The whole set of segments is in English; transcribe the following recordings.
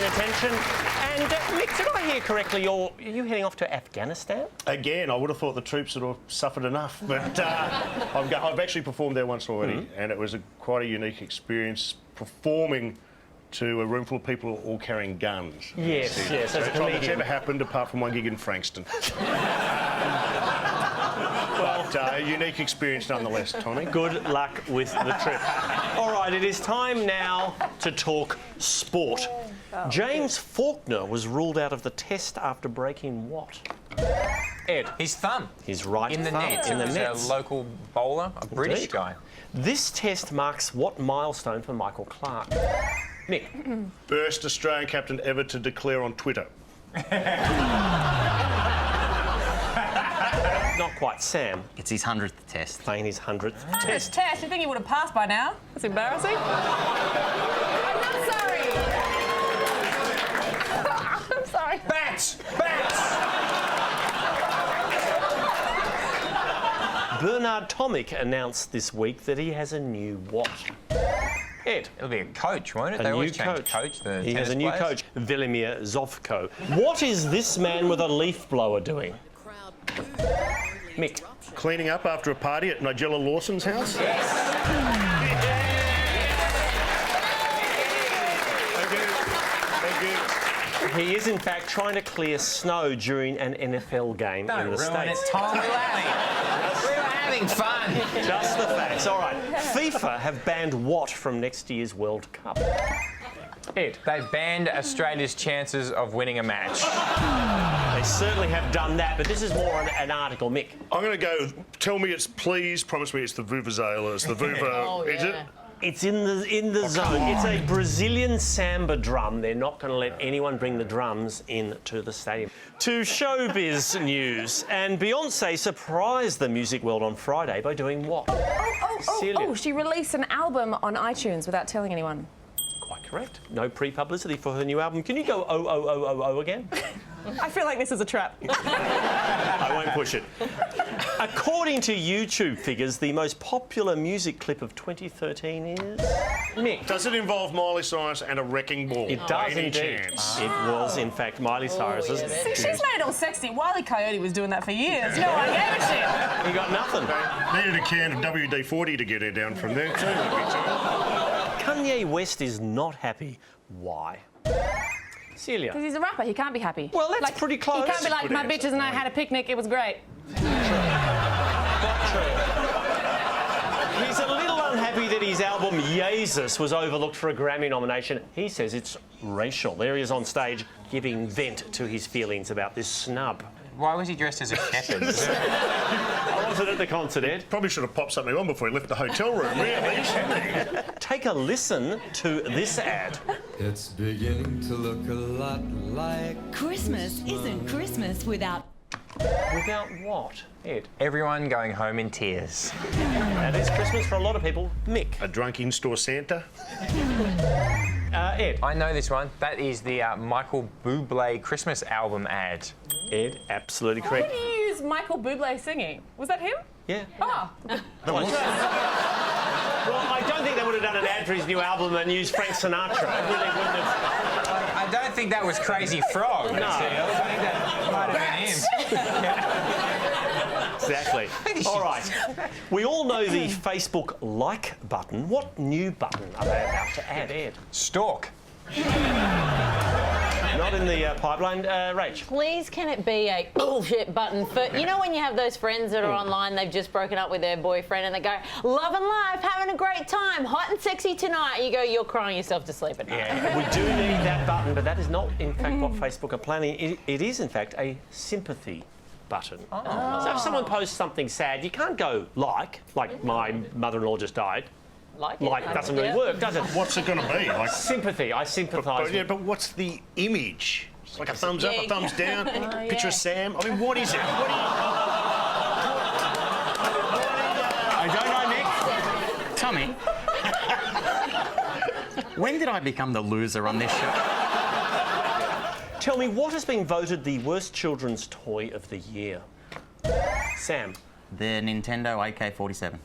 attention. And Mick, did I hear correctly, are you heading off to Afghanistan? Again, I would have thought the troops would have suffered enough, but I've actually performed there once already, and it was quite a unique experience performing to a room full of people all carrying guns. Yes, yes. That's it's ever happened apart from one gig in Frankston. But a unique experience nonetheless, Tommy. Good luck with the trip. All right, it is time now to talk sport. James Faulkner was ruled out of the test after breaking what? Ed. His thumb. His right in the thumb. nets. In the nets. nets. A local bowler, a British Indeed. guy. This test marks what milestone for Michael Clarke? Mick. First Australian captain ever to declare on Twitter. Not quite. Sam. It's his 100th test. Playing his 100th test. Test, you think he would have passed by now? That's embarrassing. I'm not sorry. I'm sorry. Bats! Bats! Bernard Tomic announced this week that he has a new what? Ed. It'll be a coach, won't it? They always change coach. He has a new coach, Velimir Zovko. What is this man with a leaf blower doing? Mick. Cleaning up after a party at Nigella Lawson's house? Yes. Thank you. He is, in fact, trying to clear snow during an NFL game in the States. Tom, we were having fun. Just the facts. All right. FIFA have banned what from next year's World Cup? Ed. They've banned Australia's chances of winning a match. They certainly have done that, but this is more an article. Mick. I'm going to go, promise me it's the Vuvuzela, it's the Vuva, is it? It's in the zone. It's a Brazilian samba drum. They're not going to let anyone bring the drums into the stadium. To showbiz news. And Beyonce surprised the music world on Friday by doing what? Oh, she released an album on iTunes without telling anyone. Quite correct. No pre-publicity for her new album. Can you go oh again? I feel like this is a trap. I won't push it. According to YouTube figures, the most popular music clip of 2013 is... Mick. Does it involve Miley Cyrus and a wrecking ball? It does any indeed. chance? It was, in fact, Miley Cyrus's. See, she's made it all sexy. Wile E. Coyote was doing that for years. No one gave a shit. He got nothing. Needed a can of WD-40 to get her down from there, too. Kanye West is not happy. Why? Celia. Because he's a rapper, he can't be happy. Well, that's pretty close. He can't be like, Good my answer. bitches and I had a picnic, it was great. He's a little unhappy that his album Jesus was overlooked for a Grammy nomination. He says it's racial. There he is on stage giving vent to his feelings about this snub. Why was he dressed as a shepherd? I wasn't at the concert, Ed. Probably should have popped something on before he left the hotel room, really, shouldn't he? Take a listen to this ad. It's beginning to look a lot like Christmas isn't Christmas without... Without what, Ed? Everyone going home in tears. That is Christmas for a lot of people. Mick. A drunk in-store Santa? Ed. I know this one. That is the Michael Bublé Christmas album ad. Ed, absolutely When correct. did you use Michael Bublé singing? Was that him? Yeah. Oh. Well, I don't think they would have done an ad for his new album and used Frank Sinatra. It really wouldn't have... I don't think that was Crazy Frog. No. I think that might have been him. Exactly. All right. We all know the Facebook like button. What new button are they about to add, Ed? Stalk. Not in the pipeline. Rach. Please, can it be a bullshit button for... You know when you have those friends that are online, they've just broken up with their boyfriend and they go, love and life, having a great time, hot and sexy tonight. And you go, you're crying yourself to sleep at night. Yeah, we do need that button, but that is not, in fact, what Facebook are planning. It is, in fact, a sympathy button. Oh. So if someone posts something sad, you can't go like my mother-in-law just died. Like Doesn't really work, does it? What's it going to be? Like, Sympathy. I sympathise. but what's the image? It's like a thumbs up, a thumbs down, picture of Sam. I mean, what is it? What I don't know, Nick. Tommy, when did I become the loser on this show? Tell me, what has been voted the worst children's toy of the year? Sam. The Nintendo AK-47.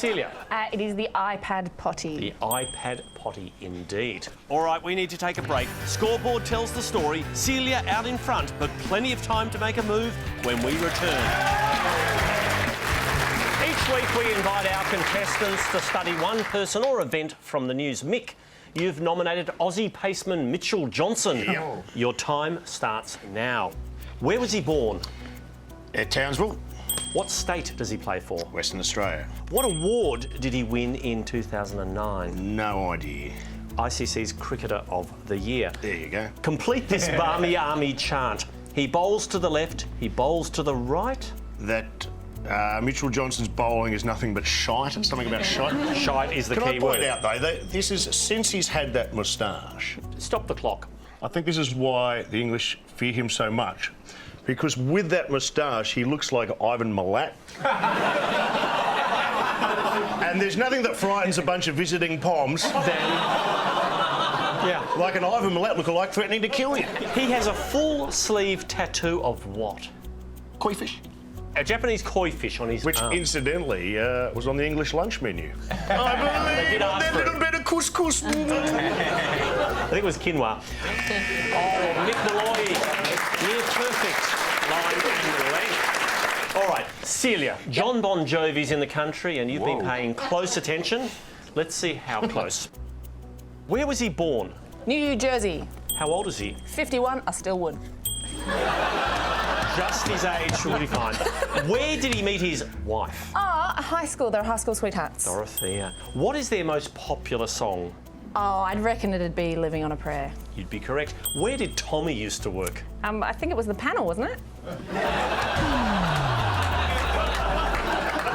Celia. It is the iPad potty. The iPad potty, indeed. All right, we need to take a break. Scoreboard tells the story. Celia out in front, but plenty of time to make a move when we return. Each week we invite our contestants to study one person or event from the news. Mick, you've nominated Aussie paceman Mitchell Johnson. Yep. Your time starts now. Where was he born? At Townsville, What state does he play for? Western Australia. What award did he win in 2009? No idea. ICC's Cricketer of the Year. There you go. Complete this Barmy Army chant. He bowls to the left, he bowls to the right. That Mitchell Johnson's bowling is nothing but shite. Something about shite. Shite is the Can key I point word. out, though, that this is since he's had that moustache. Stop the clock. I think this is why the English fear him so much. Because with that moustache, he looks like Ivan Milat. And there's nothing that frightens a bunch of visiting Poms than like an Ivan Milat lookalike threatening to kill you. He has a full sleeve tattoo of what? Koi fish. A Japanese koi fish on his Which, arm. incidentally, was on the English lunch menu. I They did believe ask that for little it. bit of couscous. I think it was quinoa. Oh, Mick Malloy, near perfect line and length. All right, Celia, Jon Bon Jovi's in the country and you've been paying close attention. Let's see how close. Where was he born? New Jersey. How old is he? 51, I still would. Just his age would be fine. Where did he meet his wife? High school. They're high school sweethearts. Dorothea. What is their most popular song? I'd reckon it'd be Living on a Prayer. You'd be correct. Where did Tommy used to work? I think it was the panel, wasn't it?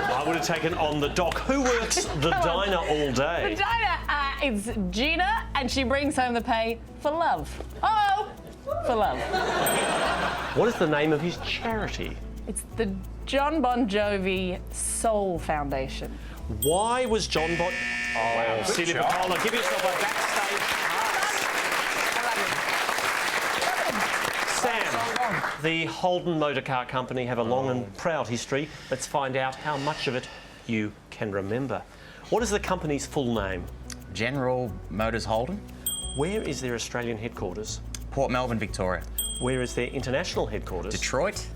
I would have taken on the dock. Who works the diner all day? Vagina. It's Gina, and she brings home the pay for love. Oh, for love. What is the name of his charity? It's the Jon Bon Jovi Soul Foundation. Why was Jon Bon... Oh, wow. Celia Patola, give yourself a backstage pass. Sam, the Holden Motor Car Company have a long and proud history. Let's find out how much of it you can remember. What is the company's full name? General Motors Holden, Where is their Australian headquarters? Port Melbourne, Victoria. Where is their international headquarters? Detroit,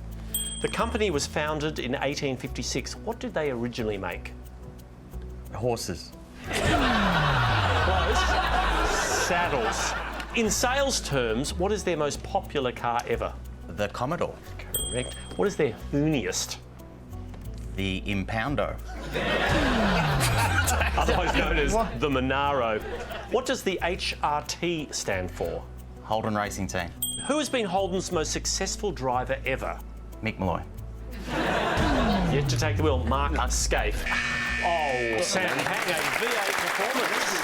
The company was founded in 1856. What did they originally make? horses. Close. Saddles. In sales terms, what is their most popular car ever? The Commodore. Correct. What is their hooniest? The Impoundo. Otherwise known as the Monaro. What does the HRT stand for? Holden Racing Team. Who has been Holden's most successful driver ever? Mick Malloy. Yet to take the wheel, Mark Scaife. Oh, Sam Pang, a V8 performance.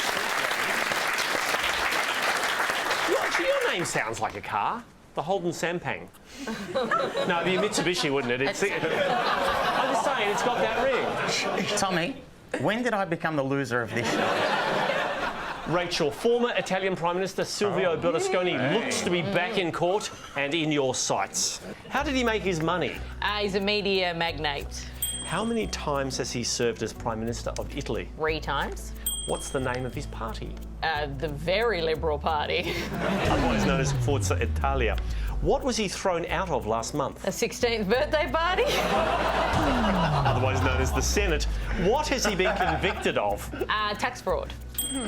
Your name sounds like a car. The Holden Sampang. No, it'd be a Mitsubishi, wouldn't it? I'm just saying, it's got that ring. Tommy, when did I become the loser of this show? Rachel, former Italian Prime Minister Silvio Berlusconi looks to be back in court and in your sights. How did he make his money? He's a media magnate. How many times has he served as Prime Minister of Italy? 3 times. What's the name of his party? The very Liberal Party. Otherwise known as Forza Italia. What was he thrown out of last month? A 16th birthday party. Otherwise known as the Senate. What has he been convicted of? Tax fraud.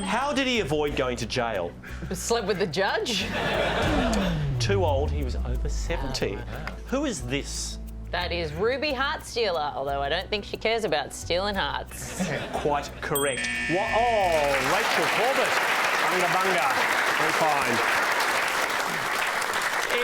How did he avoid going to jail? Slept with the judge. Too old, he was over 70. Who is this? That is Ruby Heartstealer, although I don't think she cares about stealing hearts. Quite correct. Oh, Rachel Corbett. Bunga bunga. Very fine.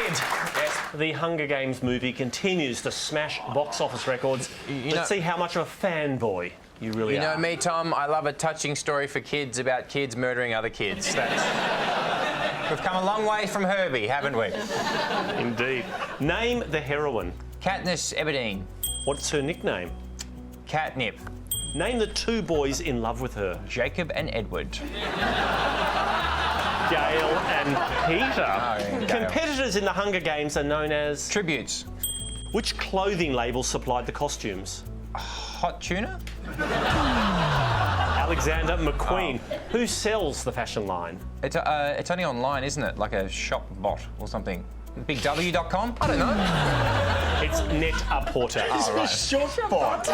Ed, the Hunger Games movie continues to smash box office records. Let's see how much of a fanboy you really are. You know me, Tom, I love a touching story for kids about kids murdering other kids. We've come a long way from Herbie, haven't we? Indeed. Name the heroine. Katniss Everdeen. What's her nickname? Catnip. Name the 2 boys in love with her. Jacob and Edward. Gail and Peter. Oh, yeah, Gail. Competitors in the Hunger Games are known as... Tributes. Which clothing label supplied the costumes? Hot tuna? Alexander McQueen. Who sells the fashion line? It's only online, isn't it? Like a shop bot or something. BigW.com? I don't know. It's Net-a-Porter. Oh, right. Shop bot.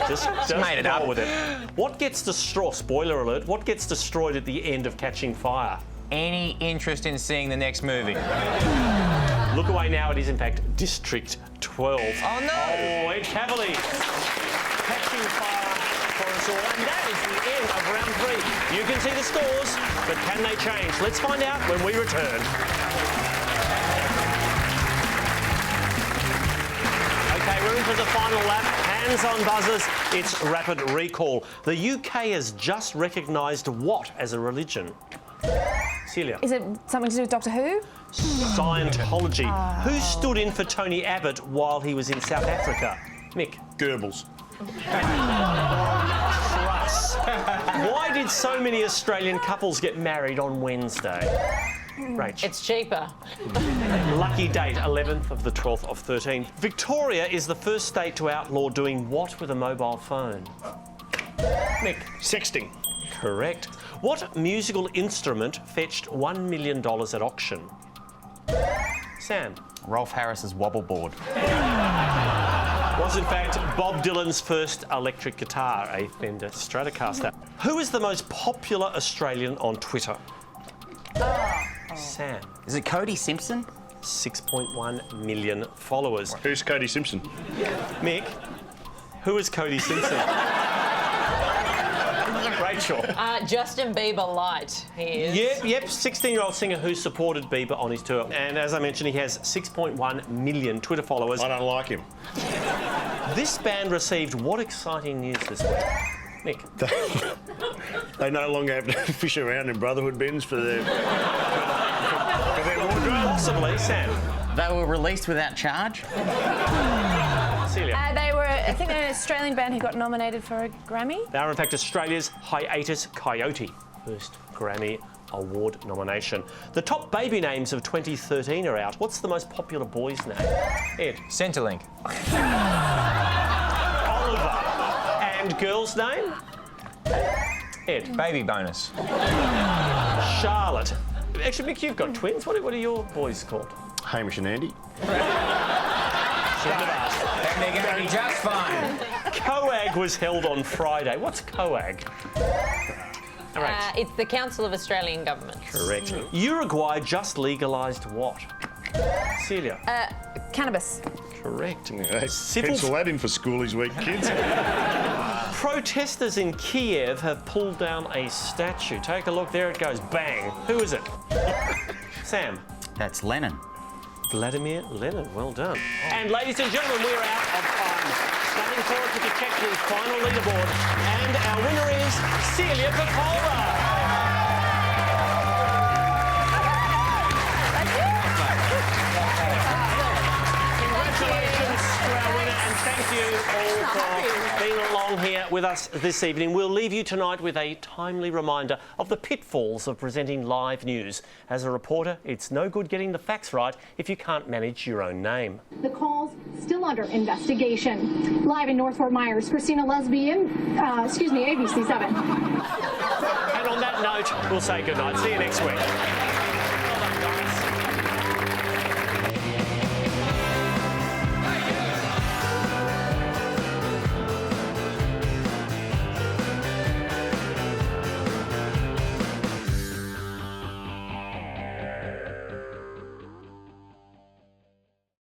Just made it up. with it. What gets destroyed? Spoiler alert. What gets destroyed at the end of Catching Fire? Any interest in seeing the next movie? Look away now. It is in fact District 12. Oh no! Oh, Ed Cavalier. Catching Fire for us all. And that is the end of round 3. You can see the scores, but can they change? Let's find out when we return. Okay, we're into the final lap. Hands on buzzers. It's rapid recall. The UK has just recognised what as a religion? Celia. Is it something to do with Doctor Who? Scientology. Who stood in for Tony Abbott while he was in South Africa? Mick. Goebbels. Truss. Why did so many Australian couples get married on Wednesday? Rach. It's cheaper. Lucky date, 11th of the 12th of 13. Victoria is the first state to outlaw doing what with a mobile phone? Mick. Sexting. Correct. What musical instrument fetched $1 million at auction? Sam. Rolf Harris's wobble board. Was in fact Bob Dylan's first electric guitar, a Fender Stratocaster. Who is the most popular Australian on Twitter? Sam. Is it Cody Simpson? 6.1 million followers. Who's Cody Simpson? Mick, who is Cody Simpson? Rachel. Justin Bieber light, he is. Yep, 16-year-old singer who supported Bieber on his tour. And as I mentioned, he has 6.1 million Twitter followers. I don't like him. This band received what exciting news this week? Mick. They no longer have to fish around in Brotherhood bins for their wardrobe. Possibly, Sam. They were released without charge. Celia. They were, I think, they're an Australian band who got nominated for a Grammy. They are in fact Australia's Hiatus Coyote, first Grammy Award nomination. The top baby names of 2013 are out. What's the most popular boy's name? Ed. Centrelink. Oliver. And girl's name? Ed. Baby bonus. Charlotte. Actually, Mick, you've got twins. What are your boys called? Hamish and Andy. Shouldn't have asked. And they're going to be just fine. COAG was held on Friday. What's COAG? It's the Council of Australian Governments. Correct. Uruguay just legalised what? Celia. Cannabis. Correct. Hey, pencil that in for schoolies week, kids. Protesters in Kiev have pulled down a statue. Take a look. There it goes. Bang. Who is it? Sam. That's Lennon. Vladimir Lenin. Well done. And ladies and gentlemen, we're out of time. Nothing for it but to check the final leaderboard. And our winner is Celia Piccola. Congratulations to our winner, and thank you all for being along here with us this evening. We'll leave you tonight with a timely reminder of the pitfalls of presenting live news. As a reporter, it's no good getting the facts right if you can't manage your own name. The call's still under investigation. Live in North Fort Myers, Christina Lesbian, ABC 7. And on that note, we'll say goodnight. See you next week.